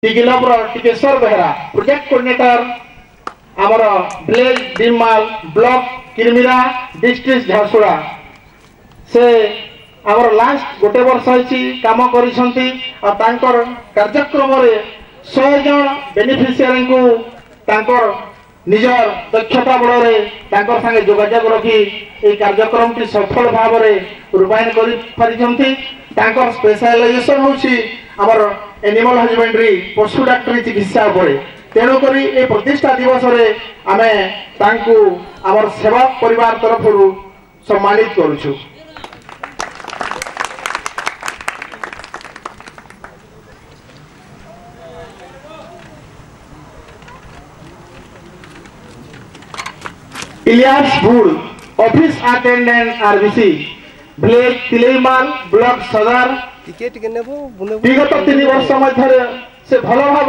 टिगिलब्र Tikeshwar Behera project coordinator आमर village डिमाल block Kirmira district Jharsuguda से आमर लास्ट गोटे वर्ष होइछि काम करिसंती और तांकर कार्यक्रम रे 100 जन बेनिफिशियरी को तांकर निजर दक्षता बल रे तांकर संगे जोगाजोग रखी ए कार्यक्रम टी सफल भाव रे रूपायन करि परिसंती। तांकर स्पेशलाइजेशन होछि आमर एनिमल हजबेंड्री पशु डाक्टरी चिकित्सा उपरे तेणु करी ए प्रतिष्ठा दिवस रे आमे तांकु आमर सेवक परिवार तरफ सम्मानित करूछु। Ilyas Bhur office attendant RBC village Tilemal block सदर विगत 3 वर्ष मध्य से भल भाव